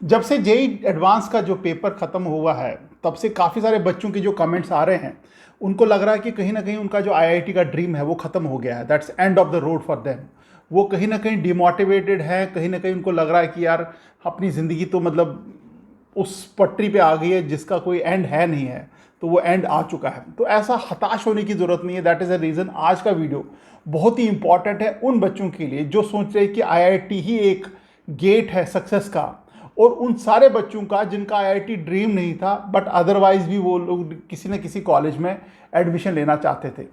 जब से JEE advance का जो पेपर ख़त्म हुआ है, तब से काफ़ी सारे बच्चों के जो कमेंट्स आ रहे हैं, उनको लग रहा है कि कहीं ना कहीं उनका जो आईआईटी का ड्रीम है वो ख़त्म हो गया है। That's end of the road for them. वो कहीं ना कहीं डिमोटिवेटेड है, कहीं ना कहीं उनको लग रहा है कि यार अपनी ज़िंदगी तो मतलब उस पटरी पे आ गई है जिसका कोई एंड है नहीं है, तो वो एंड आ चुका है। तो ऐसा हताश होने की ज़रूरत नहीं है। दैट इज़ अ रीज़न आज का वीडियो बहुत ही इंपॉर्टेंट है उन बच्चों के लिए जो सोच रहे हैं कि आईआईटी ही एक गेट है सक्सेस का, और उन सारे बच्चों का जिनका आईआईटी ड्रीम नहीं था बट अदरवाइज भी वो लोग किसी न किसी कॉलेज में एडमिशन लेना चाहते थे।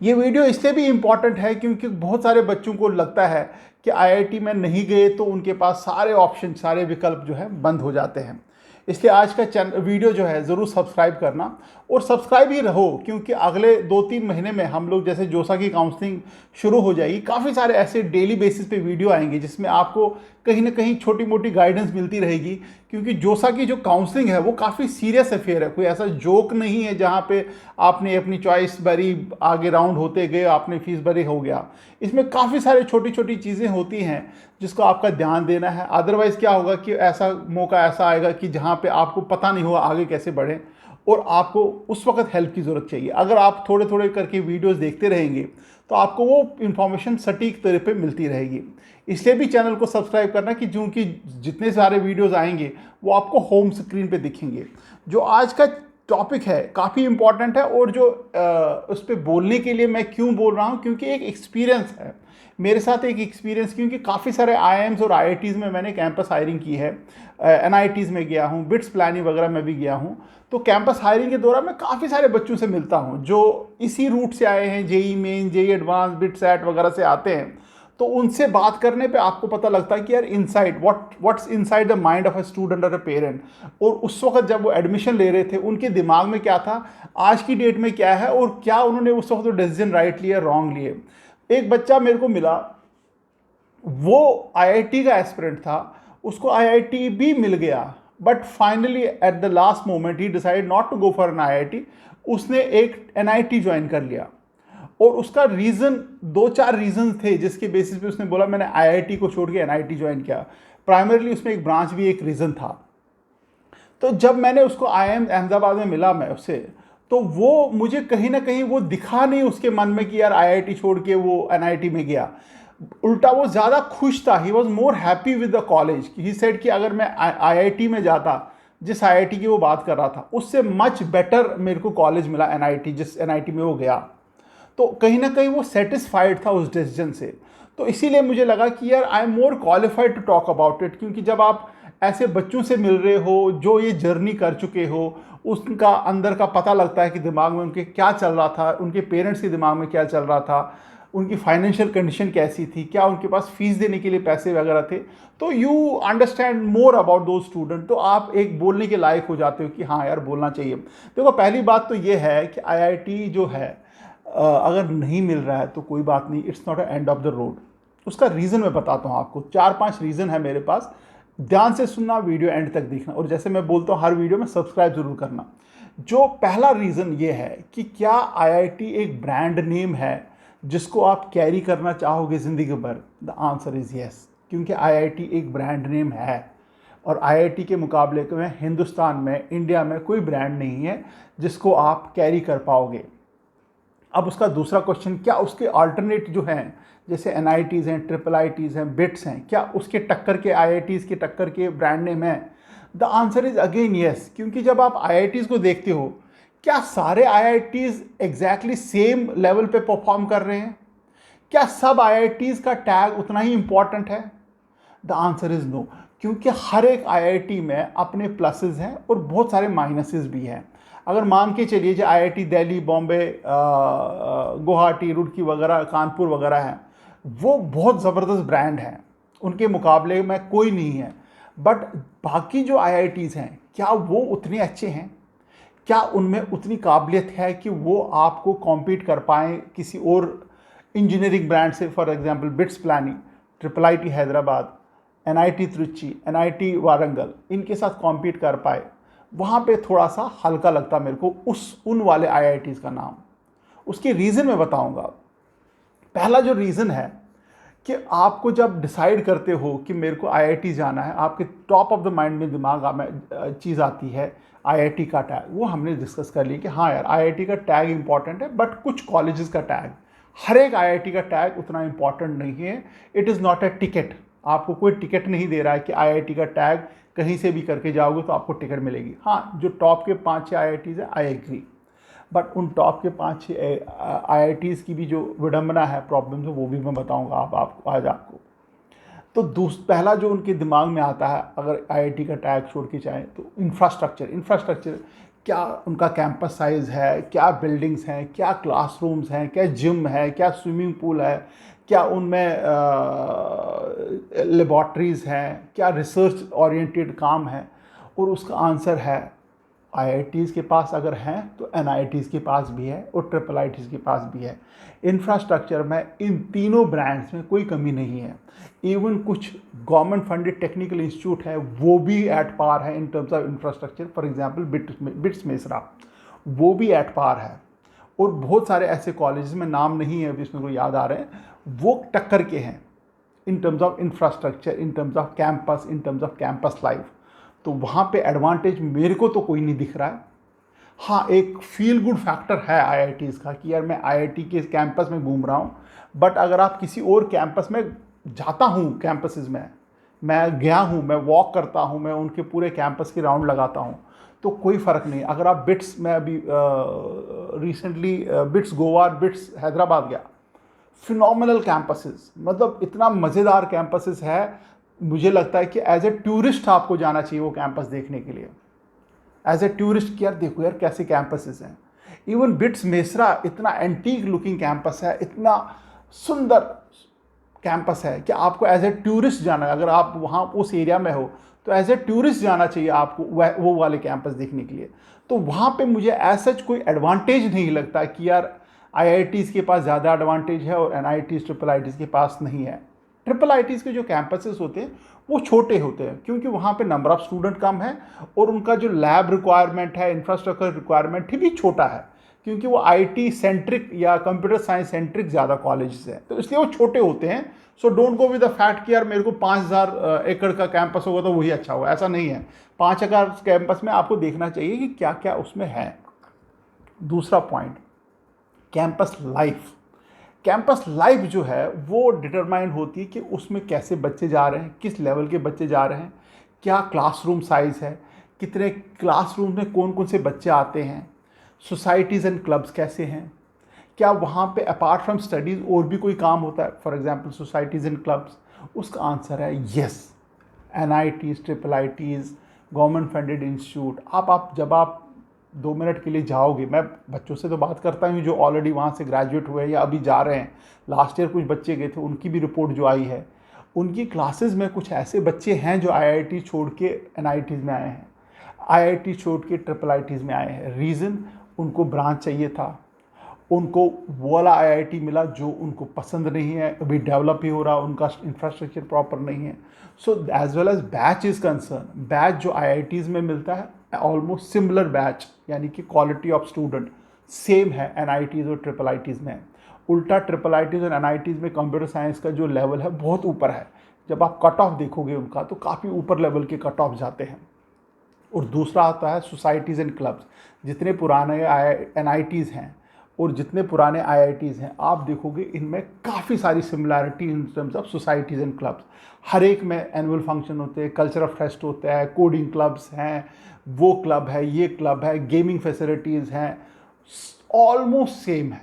ये वीडियो इसलिए भी इम्पॉर्टेंट है क्योंकि बहुत सारे बच्चों को लगता है कि आईआईटी में नहीं गए तो उनके पास सारे ऑप्शन, सारे विकल्प जो है बंद हो जाते हैं। इसलिए आज का वीडियो जो है ज़रूर सब्सक्राइब करना, और सब्सक्राइब ही रहो क्योंकि अगले 2-3 महीने में हम लोग जैसे जोसा की काउंसलिंग शुरू हो जाएगी, काफ़ी सारे ऐसे डेली बेसिस पे वीडियो आएंगे जिसमें आपको कहीं ना कहीं छोटी मोटी गाइडेंस मिलती रहेगी। क्योंकि जोसा की जो काउंसलिंग है वो काफ़ी सीरियस अफेयर है, कोई ऐसा जोक नहीं है जहाँ पे आपने अपनी चॉइस भरी, आगे राउंड होते गए, आपने फीस भरी, हो गया। इसमें काफ़ी सारे छोटी छोटी चीज़ें होती हैं जिसको आपका ध्यान देना है। अदरवाइज़ क्या होगा कि ऐसा मौका ऐसा आएगा कि जहाँ पे आपको पता नहीं होगा आगे कैसे बढ़ें, और आपको उस वक्त हेल्प की ज़रूरत चाहिए। अगर आप थोड़े थोड़े करके वीडियोस देखते रहेंगे तो आपको वो इन्फॉर्मेशन सटीक तरह पे मिलती रहेगी। इसलिए भी चैनल को सब्सक्राइब करना कि क्योंकि जितने सारे वीडियोस आएंगे वो आपको होम स्क्रीन पे दिखेंगे। जो आज का टॉपिक है काफ़ी इंपॉर्टेंट है, और जो उस पर बोलने के लिए मैं क्यों बोल रहा हूँ, क्योंकि एक एक्सपीरियंस है मेरे साथ। एक एक्सपीरियंस क्योंकि काफ़ी सारे आईआईएम्स और आईआईटीज़ में मैंने कैंपस हायरिंग की है, एनआईटीज़ में गया हूँ, बिट्स प्लानिंग वगैरह में भी गया हूँ। तो कैंपस हायरिंग के दौरान मैं काफ़ी सारे बच्चों से मिलता हूँ जो इसी रूट से आए हैं, JEE main, JEE advanced, BITSAT वगैरह से आते हैं। तो उनसे बात करने पे आपको पता लगता है कि यार inside what's inside the mind of a student और अ पेरेंट, और उस वक्त जब वो एडमिशन ले रहे थे उनके दिमाग में क्या था, आज की डेट में क्या है, और क्या उन्होंने उस वक्त डिसीजन राइट लिए रॉन्ग लिए। एक बच्चा मेरे को मिला, वो आईआईटी का एस्पिरेंट था, उसको आईआईटी भी मिल गया, but finally at the last moment ही decide not to go for an IIT. उसने एक एनआईटी ज्वाइन कर लिया, और उसका रीज़न 2-4 रीज़न थे जिसके बेसिस पे उसने बोला मैंने आईआईटी को छोड़ के एनआईटी ज्वाइन किया। प्राइमरली उसमें एक ब्रांच भी एक रीज़न था। तो जब मैंने उसको आईआईएम अहमदाबाद में मिला मैं उससे, तो वो मुझे कहीं ना कहीं वो दिखा नहीं उसके मन में कि यार आईआईटी छोड़ के वो एनआईटी में गया। उल्टा वो ज़्यादा खुश था, he was more happy with the college. He said कि अगर मैं आईआईटी में जाता, जिस आईआईटी की वो बात कर रहा था उससे मच बेटर मेरे को कॉलेज मिला एनआईटी, जिस एनआईटी में वो गया। तो कहीं ना कहीं वो सेटिस्फाइड था उस डिसीजन से। तो इसीलिए मुझे लगा कि यार I am more qualified to talk about it, क्योंकि जब आप ऐसे बच्चों से मिल रहे हो जो ये जर्नी कर चुके हो, उसका अंदर का पता लगता है कि दिमाग में उनके क्या चल रहा था, उनके पेरेंट्स के दिमाग में क्या चल रहा था, उनकी फाइनेंशियल कंडीशन कैसी थी, क्या उनके पास फीस देने के लिए पैसे वगैरह थे। तो यू अंडरस्टैंड मोर अबाउट दो स्टूडेंट, तो आप एक बोलने के लायक हो जाते हो कि हाँ यार बोलना चाहिए। देखो पहली बात तो ये है कि आईआईटी जो है अगर नहीं मिल रहा है तो कोई बात नहीं, it's not a end of the road. उसका रीज़न मैं बताता हूँ आपको, 4-5 रीज़न है मेरे पास। ध्यान से सुनना, वीडियो एंड तक देखना, और जैसे मैं बोलता हूँ हर वीडियो में सब्सक्राइब जरूर करना। जो पहला रीज़न ये है कि क्या आईआईटी एक ब्रांड नेम है जिसको आप कैरी करना चाहोगे ज़िंदगी भर? द आंसर इज़ येस, क्योंकि आईआईटी एक ब्रांड नेम है, और आईआईटी के मुकाबले में हिंदुस्तान में, इंडिया में कोई ब्रांड नहीं है जिसको आप कैरी कर पाओगे। अब उसका दूसरा क्वेश्चन, क्या उसके अल्टरनेट जो हैं जैसे एनआईटीज़ हैं, ट्रिपल आईटीज़ हैं, बिट्स हैं, क्या उसके टक्कर के आईआईटीज़ के टक्कर के ब्रांड नेम हैं? The answer is again yes, क्योंकि जब आप आईआईटीज़ को देखते हो, क्या सारे आईआईटीज़ एग्जैक्टली सेम लेवल पे परफॉर्म कर रहे हैं? क्या सब आईआईटीज़ का टैग उतना ही इंपॉर्टेंट है? द आंसर इज़ नो, क्योंकि हर एक आईआईटी में अपने प्लसेस हैं और बहुत सारे माइनसेस भी हैं। अगर मान के चलिए जो आईआईटी दिल्ली, बॉम्बे, गुवाहाटी, रुड़की वगैरह, कानपुर वगैरह हैं, वो बहुत ज़बरदस्त ब्रांड हैं, उनके मुकाबले में कोई नहीं है। बट बाकी जो आईआईटीज़ हैं, क्या वो उतने अच्छे हैं? क्या उनमें उतनी काबिलियत है कि वो आपको कॉम्पीट कर पाएँ किसी और इंजीनियरिंग ब्रांड से? For example bits planning, triple IT Hyderabad, NIT Trichy, NIT Warangal, इनके साथ कॉम्पीट कर पाए? वहाँ पे थोड़ा सा हल्का लगता मेरे को उन वाले आईआईटीज़ का नाम। उसके रीज़न मैं बताऊंगा। पहला जो रीज़न है कि आपको जब डिसाइड करते हो कि मेरे को आईआईटी जाना है, आपके टॉप ऑफ द माइंड में दिमाग में चीज़ आती है आईआईटी का टैग। वो हमने डिस्कस कर लिया कि हाँ यार आईआईटी का टैग इंपॉर्टेंट है, बट कुछ कॉलेजेस का टैग, हर एक आईआईटी का टैग उतना इंपॉर्टेंट नहीं है। It is not a ticket. आपको कोई टिकट नहीं दे रहा है कि आईआईटी का टैग कहीं से भी करके जाओगे तो आपको टिकट मिलेगी। हाँ, जो टॉप के 5-6 आईआईटीज़ है, आई एग्री, बट उन टॉप के 5-6 आईआईटीज़ की भी जो विडंबना है, प्रॉब्लम्स है, वो भी मैं बताऊंगा आपको आज आपको। तो पहला जो उनके दिमाग में आता है अगर आईआईटी का टैग छोड़ के चाहें तो इंफ्रास्ट्रक्चर, क्या उनका कैंपस साइज़ है, क्या बिल्डिंग्स हैं, क्या क्लासरूम्स हैं, क्या जिम है, क्या स्विमिंग पूल है, क्या उनमें लेबॉर्ट्रीज़ हैं, क्या रिसर्च ओरिएंटेड काम है। और उसका आंसर है आईआईटीज़ के पास अगर हैं तो एनआईटीज़ के पास भी है और ट्रिपल आईटीज़ के पास भी है। इंफ्रास्ट्रक्चर में इन तीनों ब्रांड्स में कोई कमी नहीं है। इवन कुछ गवर्नमेंट फंडेड टेक्निकल इंस्टीट्यूट है वो भी एट पार है इन terms of infrastructure. For example bits Mesra, वो भी एट पार है। और बहुत सारे ऐसे कॉलेजेस में नाम नहीं है अभी इसमें को याद आ रहे हैं, वो टक्कर के हैं in terms of infrastructure, in terms off campus, in terms off campus life. तो वहाँ पे एडवांटेज मेरे को तो कोई नहीं दिख रहा है। हाँ, एक फील गुड फैक्टर है आईआईटीज़ का कि यार मैं आईआईटी के कैंपस में घूम रहा हूँ। बट अगर आप किसी और कैंपस में जाता हूँ, कैंपसेस में मैं गया हूँ, मैं वॉक करता हूँ, मैं उनके पूरे कैंपस की राउंड लगाता हूँ, तो कोई फ़र्क नहीं। अगर आप बिट्स में अभी रिसेंटली बिट्स गोवा और बिट्स हैदराबाद गया, फिनोमिनल कैंपसेस, मतलब इतना मज़ेदार कैंपसेस है। मुझे लगता है कि एज ए टूरिस्ट आपको जाना चाहिए वो कैंपस देखने के लिए, एज ए टूरिस्ट कि यार देखो यार कैसे कैंपसेस हैं। इवन बिट्स मेसरा इतना एंटीक लुकिंग कैंपस है, इतना सुंदर कैंपस है कि आपको एज ए टूरिस्ट जाना है। अगर आप वहाँ उस एरिया में हो तो एज ए टूरिस्ट जाना चाहिए आपको वो वाले कैंपस देखने के लिए। तो वहाँ पे मुझे एज सच कोई एडवांटेज नहीं लगता कि यार आईआईटीज़ के पास ज़्यादा एडवांटेज है और एनआईटीज़ ट्रिपल आईटीज़ के पास नहीं है। ट्रिपल आईटीज़ के जो कैंपसेस होते हैं वो छोटे होते हैं क्योंकि वहाँ पे नंबर ऑफ़ स्टूडेंट कम है और उनका जो लैब रिक्वायरमेंट है, इंफ्रास्ट्रक्चर रिक्वायरमेंट भी छोटा है क्योंकि वो आईटी सेंट्रिक या कंप्यूटर साइंस सेंट्रिक ज़्यादा कॉलेजेस हैं, तो इसलिए वो छोटे होते हैं। So don't go with the fact कि यार मेरे को 5000 एकड़ का कैंपस होगा तो वही अच्छा होगा, ऐसा नहीं है। 5000 कैंपस में आपको देखना चाहिए कि क्या क्या उसमें है। दूसरा point, campus life. Campus life जो है वो डिटरमाइन होती है कि उसमें कैसे बच्चे जा रहे हैं, किस लेवल के बच्चे जा रहे हैं, क्या क्लासरूम साइज़ है, कितने क्लासरूम में कौन कौन से बच्चे आते हैं, सोसाइटीज़ एंड क्लब्स कैसे हैं, क्या वहाँ पे अपार्ट फ्रॉम स्टडीज़ और भी कोई काम होता है, for example societies and clubs. उसका आंसर है yes. NITs, triple ITs, government funded institute, आप जब आप 2 मिनट के लिए जाओगे, मैं बच्चों से तो बात करता हूँ जो ऑलरेडी वहाँ से ग्रेजुएट हुए हैं या अभी जा रहे हैं। लास्ट ईयर कुछ बच्चे गए थे, उनकी भी रिपोर्ट जो आई है, उनकी क्लासेस में कुछ ऐसे बच्चे हैं जो आईआईटी छोड़ के एनआईटीज़ में आए हैं, आईआईटी छोड़ के ट्रिपल आईटीज़ में आए हैं। रीज़न, उनको ब्रांच चाहिए था, उनको वो वाला आईआईटी मिला जो उनको पसंद नहीं है, अभी डेवलप ही हो रहा, उनका इंफ्रास्ट्रक्चर प्रॉपर नहीं है। So as well as batch is concern, batch जो आईआईटीज़ में मिलता है ऑलमोस्ट सिमिलर बैच, यानी कि क्वालिटी ऑफ स्टूडेंट सेम है एनआईटीज़ और ट्रिपल आईटीज़ में। उल्टा ट्रिपल आईटीज़ और एनआईटीज़ में कंप्यूटर साइंस का जो लेवल है बहुत ऊपर है। जब आप कट ऑफ देखोगे उनका तो काफ़ी ऊपर लेवल के कट ऑफ जाते हैं। और दूसरा आता है सोसाइटीज़ एंड क्लब्स। जितने पुराने एनआईटीज़ हैं और जितने पुराने आईआईटीज़ हैं, आप देखोगे इनमें काफ़ी सारी similarity in terms of societies and clubs. हर एक में एनुअल फंक्शन होते हैं, कल्चरल फेस्ट होता है, कोडिंग क्लब्स हैं, वो क्लब है, ये क्लब है, गेमिंग फैसिलिटीज़ हैं, ऑलमोस्ट सेम है,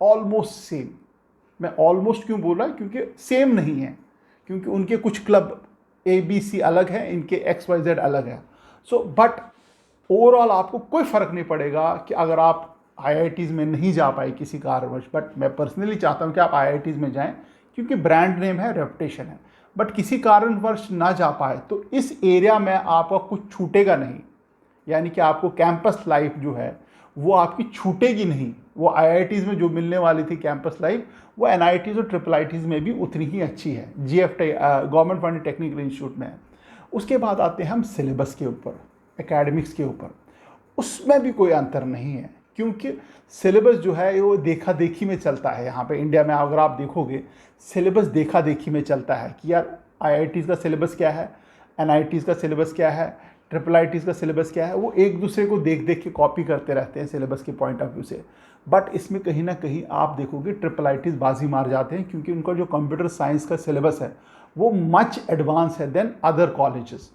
ऑलमोस्ट सेम। मैं ऑलमोस्ट क्यों बोल रहा क्योंकि सेम नहीं है, क्योंकि उनके कुछ क्लब ABC अलग है, इनके XYZ अलग है। सो बट ओवरऑल आपको कोई फ़र्क नहीं पड़ेगा कि अगर आप आईआईटीज़ में नहीं जा पाए किसी कारणवश। बट मैं पर्सनली चाहता हूं कि आप आईआईटीज़ में जाएं क्योंकि ब्रांड नेम है, रेपुटेशन है। बट किसी कारणवश ना जा पाए तो इस एरिया में आपका कुछ छूटेगा नहीं, यानी कि आपको कैंपस लाइफ जो है वो आपकी छूटेगी नहीं। वो आईआईटीज़ में जो मिलने वाली थी कैंपस लाइफ, वो एनआईटीज़ और ट्रिपल आईटीज़ में भी उतनी ही अच्छी है, GFT government funded technical institute में है। उसके बाद आते हैं हम सिलेबस के ऊपर, एकेडमिक्स के ऊपर। उसमें भी कोई अंतर नहीं है क्योंकि सिलेबस जो है वो देखा देखी में चलता है। यहाँ पे इंडिया में अगर आप देखोगे सिलेबस देखा देखी में चलता है कि यार आईआईटीज़ का सिलेबस क्या है, एनआईटीज़ का सिलेबस क्या है, ट्रिपल आईटीज़ का सिलेबस क्या है, वो एक दूसरे को देख देख के कॉपी करते रहते हैं सिलेबस के पॉइंट ऑफ व्यू से। बट इसमें कहीं ना कहीं आप देखोगे ट्रिपल आईटीज़ बाजी मार जाते हैं, क्योंकि उनका जो कंप्यूटर साइंस का सिलेबस है वो मच एडवांस है देन अदर कॉलेजेस।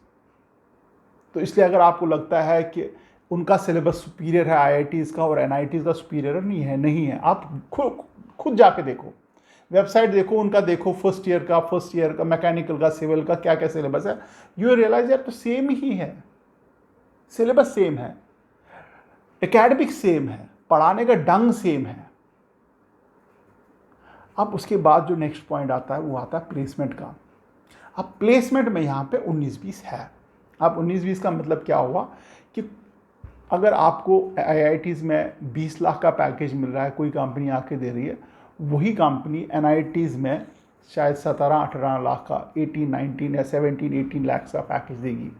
तो इसलिए अगर आपको लगता है कि उनका सिलेबस सुपीरियर है आईआईटीज़ का और एनआईटीज़ का सुपीरियर नहीं है। आप खुद जाके देखो, वेबसाइट देखो उनका, देखो फर्स्ट ईयर का मैकेनिकल का, सिविल का क्या क्या सिलेबस है, यू रियलाइज यार तो सेम ही है, सिलेबस सेम है, एकेडमिक सेम है, पढ़ाने का ढंग सेम है। अब उसके बाद जो नेक्स्ट पॉइंट आता है वो आता है प्लेसमेंट का। अब प्लेसमेंट में यहाँ पे 19-20 है। अब 19-20 का मतलब क्या हुआ कि अगर आपको आईआईटीज़ में 20 लाख का पैकेज मिल रहा है, कोई कंपनी आके दे रही है, वही कंपनी एनआईटीज़ में शायद 17-18 लाख का 18-19 या 17-18 लाख का पैकेज देगी।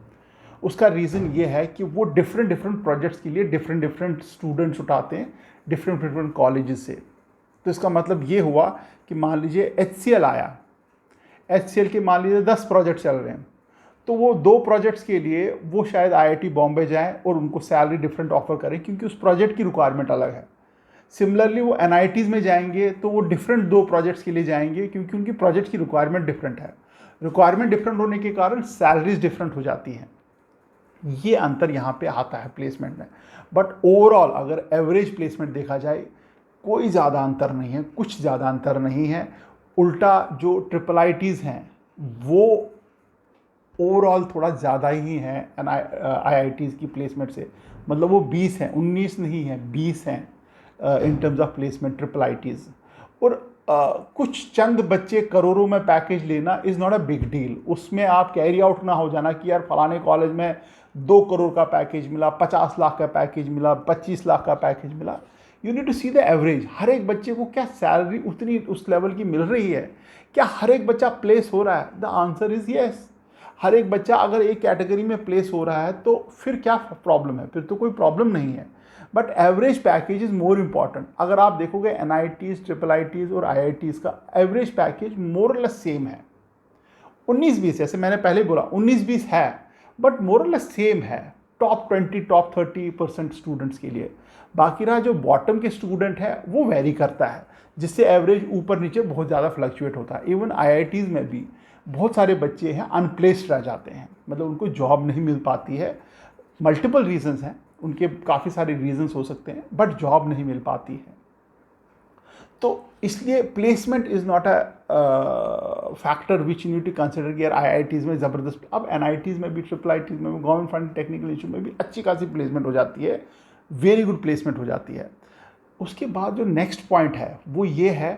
उसका रीज़न ये है कि वो डिफरेंट प्रोजेक्ट्स के लिए डिफरेंट स्टूडेंट्स उठाते हैं डिफरेंट कॉलेजेस से। तो इसका मतलब ये हुआ कि मान लीजिए HCL आया, HCL के मान लीजिए 10 प्रोजेक्ट चल रहे हैं, तो वो 2 प्रोजेक्ट्स के लिए वो शायद आईआईटी बॉम्बे जाएं और उनको सैलरी डिफरेंट ऑफर करें, क्योंकि उस प्रोजेक्ट की रिक्वायरमेंट अलग है। सिमिलरली वो एनआईटीज़ में जाएंगे तो वो डिफरेंट 2 प्रोजेक्ट्स के लिए जाएंगे, क्योंकि उनकी प्रोजेक्ट की रिक्वायरमेंट डिफरेंट है। रिक्वायरमेंट डिफरेंट होने के कारण सैलरीज डिफरेंट हो जाती हैं। ये अंतर यहाँ पे आता है प्लेसमेंट में। बट ओवरऑल अगर एवरेज प्लेसमेंट देखा जाए कोई ज़्यादा अंतर नहीं है, कुछ ज़्यादा अंतर नहीं है। उल्टा जो ट्रिपल आईटीज़ हैं वो ओवरऑल थोड़ा ज़्यादा ही है आईआईटीज़ की प्लेसमेंट से। मतलब वो 20 हैं, 19 नहीं है, 20 हैं in terms of placement triple ITs. और कुछ चंद बच्चे करोड़ों में पैकेज लेना is not a big deal. उसमें आप कैरी आउट ना हो जाना कि यार फलाने कॉलेज में 2 करोड़ का पैकेज मिला, 50 लाख का पैकेज मिला, 25 लाख का पैकेज मिला। You need to see the average. हर एक बच्चे को क्या सैलरी उतनी उस लेवल की मिल रही है? क्या हर एक बच्चा प्लेस हो रहा है? The answer is yes. हर एक बच्चा अगर एक कैटेगरी में प्लेस हो रहा है तो फिर क्या प्रॉब्लम है? फिर तो कोई प्रॉब्लम नहीं है। But average package is more important. अगर आप देखोगे एनआईटीज़, ट्रिपल आईटीज़ और आईआईटीज़ का एवरेज पैकेज मोर और लेस सेम है। 19-20, जैसे मैंने पहले बोला 19-20 है, बट मोर और लेस सेम है टॉप 20, टॉप 30% स्टूडेंट्स के लिए। बाकी रहा जो बॉटम के स्टूडेंट है वो वेरी करता है, जिससे एवरेज ऊपर नीचे बहुत ज़्यादा फ्लक्चुएट होता है। इवन आईआईटीज़ में भी बहुत सारे बच्चे हैं अनप्लेस्ड रह जाते हैं, मतलब उनको जॉब नहीं मिल पाती है। मल्टीपल रीजंस हैं उनके, काफ़ी सारे रीजंस हो सकते हैं, बट जॉब नहीं मिल पाती है। तो इसलिए placement is not a factor which you need to consider कि यार आईआईटीज़ में ज़बरदस्त। अब एनआईटीज़ में भी, ट्रिपल आईटीज़ में भी, गवर्नमेंट फंड टेक्निकल इंस्टीट्यूट में भी अच्छी खासी प्लेसमेंट हो जाती है, वेरी गुड प्लेसमेंट हो जाती है। उसके बाद जो नेक्स्ट पॉइंट है वो ये है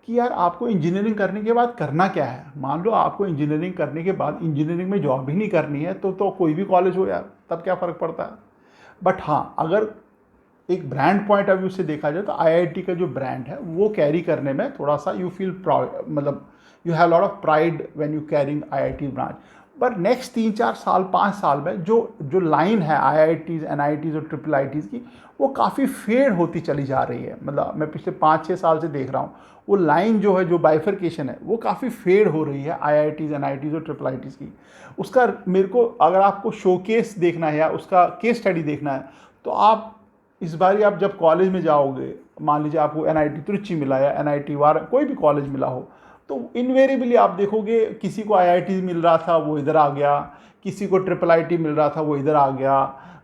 कि यार आपको इंजीनियरिंग करने के बाद करना क्या है। मान लो आपको इंजीनियरिंग करने के बाद इंजीनियरिंग में जॉब ही नहीं करनी है तो कोई भी कॉलेज हो यार, तब क्या फ़र्क पड़ता है। बट हाँ, अगर एक ब्रांड पॉइंट ऑफ व्यू से देखा जाए तो आईआईटी का जो ब्रांड है वो कैरी करने में थोड़ा सा यू फील प्राउड, मतलब you have lot of pride when you carrying IIT branch. पर नेक्स्ट 3-4 साल 5 साल में जो लाइन है आईआईटीज़, एनआईटीज़ और ट्रिपल आईटीज़ की, वो काफ़ी फेड होती चली जा रही है। मतलब मैं पिछले 5-6 साल से देख रहा हूँ वो लाइन जो है, जो बाइफरकेशन है, वो काफ़ी फेड हो रही है आईआईटीज़, एनआईटीज़ और ट्रिपल आईटीज़ की। उसका मेरे को, अगर आपको शोकेस देखना है या उसका केस स्टडी देखना है, तो आप इस बार आप जब कॉलेज में जाओगे, मान लीजिए आपको एनआईटी त्रिची मिला या एनआईटी वार कोई भी कॉलेज मिला हो, तो इनवेरिएबली आप देखोगे किसी को आईआईटी मिल रहा था वो इधर आ गया, किसी को ट्रिपल आईटी मिल रहा था वो इधर आ गया,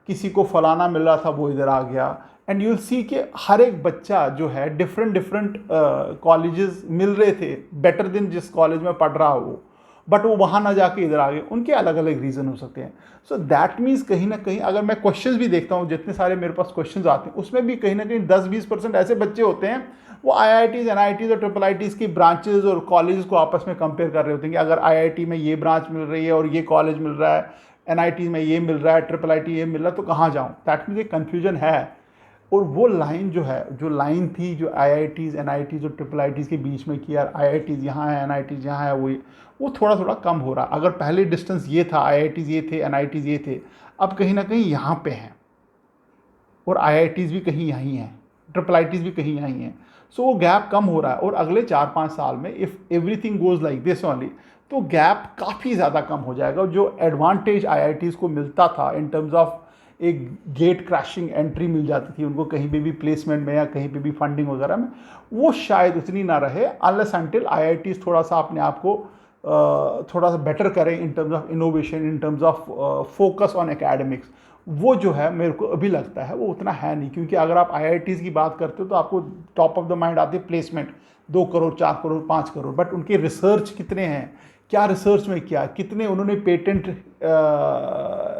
किसी को फलाना मिल रहा था वो इधर आ गया। एंड यूल सी कि हर एक बच्चा जो है डिफरेंट कॉलेजेस मिल रहे थे बेटर देन जिस कॉलेज में पढ़ रहा हो, बट वो वहाँ ना जाके इधर आ गए। उनके अलग अलग रीज़न हो सकते हैं। सो दैट मीन्स कहीं ना कहीं अगर मैं क्वेश्चंस भी देखता हूँ, जितने सारे मेरे पास क्वेश्चंस आते हैं, उसमें भी कहीं ना कहीं 10-20% ऐसे बच्चे होते हैं वो आईआईटीज़, एनआईटीज़ और ट्रिपल आईटीज़ की ब्रांचेज और कॉलेजेस को आपस में कंपेयर कर रहे होते हैं कि अगर आईआईटी में ये ब्रांच मिल रही है और ये कॉलेज मिल रहा है, एनआईटी में ये मिल रहा है, ट्रिपल आईटी ये मिल रहा है, तो कहाँ जाऊँ। दैट मीन्स एक कन्फ्यूजन है। और वो लाइन जो है, जो लाइन थी जो आईआईटीज़, एनआईटीज़ और ट्रिपल आईटीज़ के बीच में कि यार आईआईटीज़ यहाँ है, एनआईटीज़ यहाँ है, वो थोड़ा थोड़ा कम हो रहा। अगर पहले डिस्टेंस ये था, आईआईटीज़ ये थे, एनआईटीज़ ये थे, अब कहीं ना कहीं यहाँ पे हैं। और आईआईटीज़ भी कहीं यहीं हैं, ट्रिपल आईटीज़ भी कहीं यहीं हैं। सो वो गैप कम हो रहा है, और अगले 4-5 साल में if everything goes like this only, तो गैप काफ़ी ज़्यादा कम हो जाएगा। जो एडवांटेज आईआईटीज़ को मिलता था इन टर्म्स ऑफ एक गेट क्रैशिंग एंट्री मिल जाती थी उनको कहीं पे भी प्लेसमेंट में या कहीं पे भी फंडिंग वगैरह में, वो शायद उतनी ना रहे अनलेस अनटिल आईआईटीज़ थोड़ा सा अपने आप को थोड़ा सा बेटर करें इन terms of innovation, in terms of focus on academics. वो जो है मेरे को अभी लगता है वो उतना है नहीं, क्योंकि अगर आप आईआईटीज़ की बात करते हो तो आपको टॉप ऑफ द माइंड आती है प्लेसमेंट 2 करोड़ 4 करोड़ 5 करोड़, बट उनके रिसर्च कितने हैं, क्या रिसर्च में किया, कितने उन्होंने पेटेंट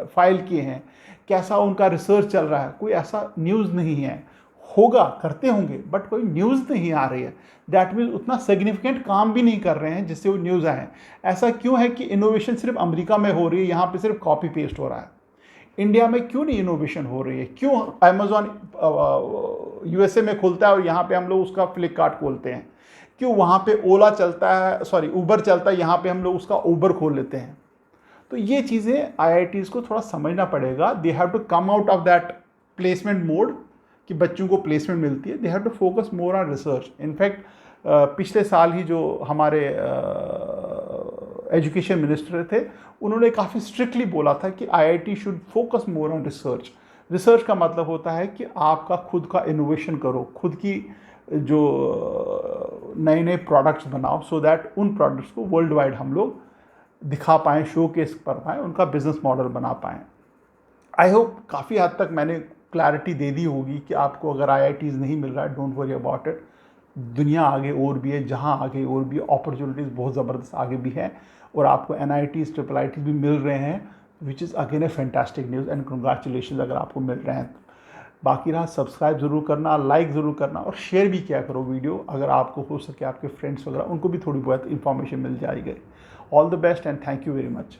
फाइल किए हैं, कैसा उनका रिसर्च चल रहा है, कोई ऐसा न्यूज़ नहीं है। होगा, करते होंगे, बट कोई न्यूज़ नहीं आ रही है। दैट मीन्स उतना सिग्निफिकेंट काम भी नहीं कर रहे हैं जिससे वो न्यूज़ आए। ऐसा क्यों है कि इनोवेशन सिर्फ अमेरिका में हो रही है, यहाँ पे सिर्फ कॉपी पेस्ट हो रहा है? इंडिया में क्यों नहीं इनोवेशन हो रही है? क्यों अमेजोन यूएसए में खुलता है और यहाँ पे हम लोग उसका फ्लिपकार्ट खोलते हैं? क्यों वहाँ पे ओला चलता है, सॉरी उबर चलता है, यहाँ पे हम लोग उसका उबर खोल लेते हैं? तो ये चीज़ें आईआईटीज़ को थोड़ा समझना पड़ेगा। They have to come out of that placement mode कि बच्चों को प्लेसमेंट मिलती है। They have to focus more on research. In fact पिछले साल ही जो हमारे एजुकेशन मिनिस्टर थे, उन्होंने काफ़ी स्ट्रिक्टली बोला था कि IIT should focus more on research. Research का मतलब होता है कि आपका खुद का इनोवेशन करो, खुद की जो नए नए प्रोडक्ट्स बनाओ, सो दैट उन प्रोडक्ट्स को वर्ल्ड वाइड हम लोग दिखा पाएँ, शो केस कर पाएँ, उनका बिजनेस मॉडल बना पाएँ। आई होप काफ़ी हद तक मैंने क्लैरिटी दे दी होगी कि आपको अगर आईआईटीज़ नहीं मिल रहा है, डोंट वरी अबाउट इट। दुनिया आगे और भी है, जहाँ आगे और भी अपॉर्चुनिटीज़ बहुत ज़बरदस्त आगे भी है, और आपको एनआईटीज़ ट्रिपल आईटीज़ भी मिल रहे हैं, which is again A fantastic news and congratulation अगर आपको मिल रहे हैं तो। बाकी रहा, सब्सक्राइब ज़रूर करना, लाइक ज़रूर करना, और शेयर भी किया करो वीडियो, अगर आपको हो सके आपके फ्रेंड्स वगैरह उनको भी थोड़ी बहुत इन्फॉर्मेशन मिल जाएगी। All the best and thank you very much.